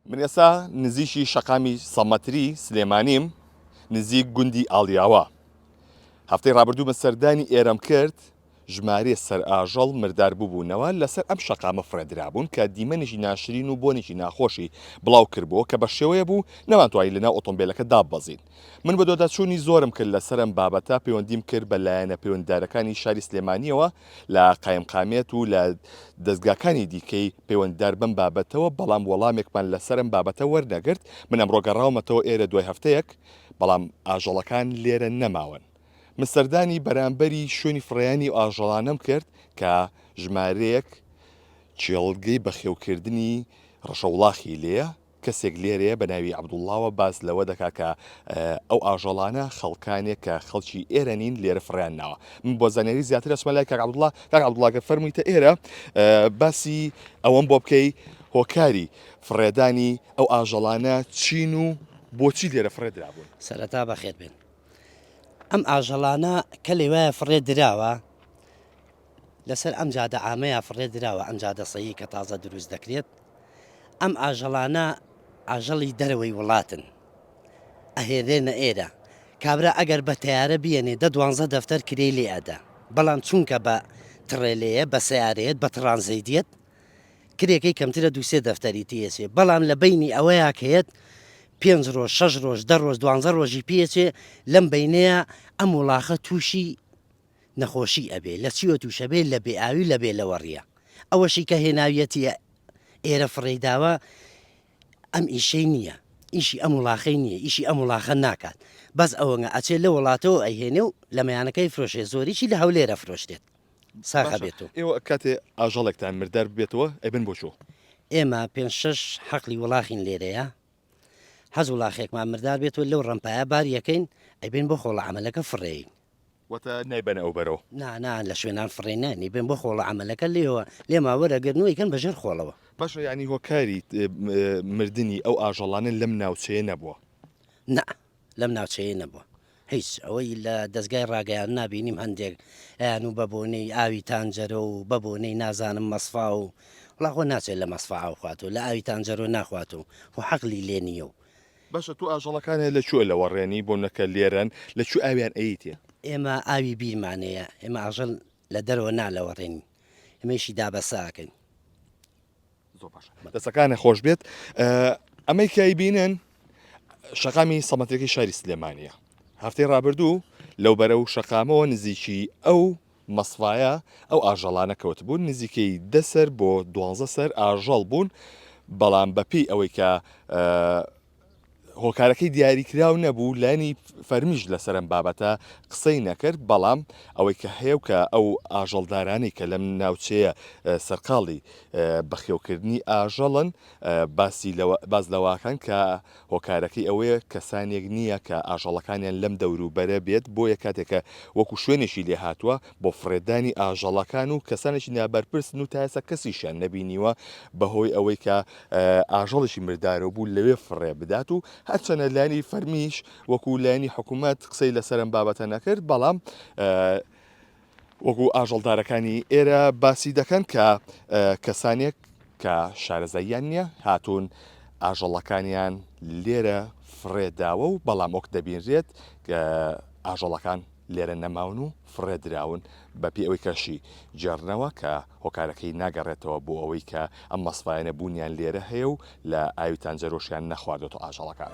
من ئێستا نزیشی شەقامی سەمەتری سلێمانیم نزیک گوندی ئاڵیاوە. هەفتەی ڕابردوو بە سەردانی ئێرەم کرد ژمارە سەر ئاژەڵ مردار ببوونەوە لەسەر ئەم شەقامە فرێدرابوون کە دیمەنیشی ناشرین و بۆنێکی ناخۆشی بڵاو کردبووە کە بە شێوەیە بوو نەمانتوانی لەناو ئۆتۆمبیلەکە دابەزین. من بە دۆداچوونی زۆرم کرد لەسەرم بابەتە پەیوەندیم کرد بە لایەنە پەیوەنددارەکانی شاری سلێمانیەوە لە قایمقامێت و لە دەستگاکانی دیکەی پەیوەنددار بەم بابەتەوە، بەڵام وەڵامێکمان لەسەرم بابەتە وەرنەگرت. من ئەمڕۆ گەڕاومەتەوە ئێرە دوای هەفتەیەک، بەڵام ئاژەڵەکان لێرە نەماون. مستەردانی بەرامبەری شوێنی فڕیانی و ئاژەڵانەم کرد کە ژمارەیەک چێڵگەی بەخێوکردنی ڕەشەوڵاخی لێە، کەسێک لێرەیە بە ناوی عەبدوڵڵاوە باز لەوە دەکا کە ئەو ئاژەڵانە خەڵکانێک کە خەڵکی ئێرە نین لێرە فڕیانناوە. من بۆ زانیاری زیاتر ئەچمە لای کاک عەبدوڵڵا. کاک عەبدوڵڵا گەر فەرموویتە ئێرە باسی ئەوەم بۆ بکەی هۆکاری فڕێدانی ئەو ئاژەڵانە چین و بۆچی لێرە فڕێدرابوون. سەرەتا بەخێر بێن. ئەم ئاژەڵانە کە لێوایە فڕێ دراوە لەسەر ئەم جادە ئامەیە فڕێ دراوە، ئەم جادە سەیی کە تازە دروست دەکرێت. ئەم ئاژەڵانە ئاژەڵی دەرەوەی وڵاتن ئەهێنێنە ئێرە. کابرا ئەگەر بە تیارە بیێنێ 12 دەفتەر کرێ لێ ئەدا، بەڵام چونکە بە تڕێلەیە بە سیارەیەت بە ترانزیدیت کرێکەی کەمترە 2 دەفتەری تێسێ، بەڵام لە بینی ئەوەیە کەیت 5 ڕۆژ 6 ڕۆژ 10 ڕۆژ 12 ڕۆژی پێچێ لەم بینەیە ئەم وڵاخە تووشی نەخۆشی ئەبێ. لە چیوە تووشە بێ؟ لە بێئاوی لە بێ لەوەڕیە. ئەوەشی کە هێناویەتی ئێرە فڕێداوە ئەم ئیشەی نییە، ئیشی ئەم وڵاخەی نییە، ئیشی ئەم وڵاخە ناکات. بەس ئەوەنگە ئەچێت لە وڵاتەوە ئەیهێنێ و لە مەیانەکەی فرۆشێ، زۆریشی لە هەولێرە فرۆشتێت ساخە بێتەوە. ئێوە کاتێ ئاژەڵێکتان مردار بێتەوە ئەبن بۆ چۆ؟ ئێمە 5-6 حەقلی وڵاخین لێرەیە، هەز وڵاخێکمان مردار بێتەوە لەو ڕەمپایە بار یەکەین ئەبێن بۆ خۆڵە عملەکە فڕێین. وەتە نایبەنە ئەو بەرەوە. نا لە شوێنان فڕێنانی بێن بۆ خۆڵە عملەکە لێەوە لێما وەرەگەرنەوەیکەن بەژێر خۆڵەوە. باشە، ینی هۆکاری مردنی ئەو ئاژەڵانە لەم ناوچەیە نەبووە؟ نا لەم ناوچەیە نەبووە. هیچ ئەوەی لە دەستگای ڕاگەیان نبینیم هەندێک ئەیان و بەبوونەی ئاوی تانجەرە و بەبوونەی نازانم مەسفا و وڵاخۆ ناچێت لە مەسفا ئاوخواتەوە، لە ئاوی تانجەرۆ ناخواتەوە و حەقلی لێ نییە و. باشە، تو ئاژەڵەکانە لەکوێ لەوەڕێنی بۆ نەکە لێرەن لەکوێ ئاویان ئەیتێ؟ ئێمە ئاوی بیرمانەیە، ئێمە ئاژەڵ لە دەرەوە نالەوەڕێنی، ئێمەشی دابەساکەین. زۆر باشە، دەستەکانە خۆش بێت. ئەمەی کایبینن شەقامی سەمەترێکی شاری سلێمانیە. هەفتەی ڕابردوو لەو بەرە و شەقامەوە نزیکی ئەو مەسفایە ئەو ئاژەڵانە کەوت بوون، نزیکەی 10 سەر بۆ 12 سەر ئاژەڵ بوون، بەڵام بەپی ئەوەی کە هۆکارەکەی دیاریکراو نەبوو لانی فەرمیش لەسەرم بابەتە قسەی نەکرد. بەڵام ئەوەی کە هەیە کە ئەو ئاژەڵدارانی کە لەم ناوچەیە سەرقاڵی بەخێوکردنی ئاژەڵن باز لەواکەن کە هۆکارەکەی ئەوەیە کەسانێک نییە کە ئاژەڵەکانیان لەم دەوروبەرە بێت، بۆیە کاتێکە وەکو شوێنێکی لێ هاتووە بۆ فڕێدانی ئاژەڵەکان و کەسانێکی نابەرپرسن و تاسە کەسیشیان نەبینیوە بەهۆی ئەوەی کە ئاژەڵێکی مردارە بوو لەوێ فڕێ بدات و هەرچەنە لانی فەرمیش وەکو لانی حکوومەت قسەی لەسەرم بابەتە نەکرد، بەڵام وەکو ئاژەڵدارەکانی ئێرە باسی دەکەن کە کەسانێک کە شارەزاییان نییە هاتوون ئاژەڵەکانیان لێرە فڕێداوە و بەڵام وەک دەبینرێت ئاژەڵەکان لێرە نەماون و فڕێدراون بەپی ئەوەی کەشی جێڕنەوە کە هۆکارەکەی ناگەڕێتەوە بۆ ئەوەی کە ئەم مەسفایانە بوونیان لێرە هەیە و لە ئاوی تانجەرۆشیان نەخواردێتەوە ئاژەڵەکان.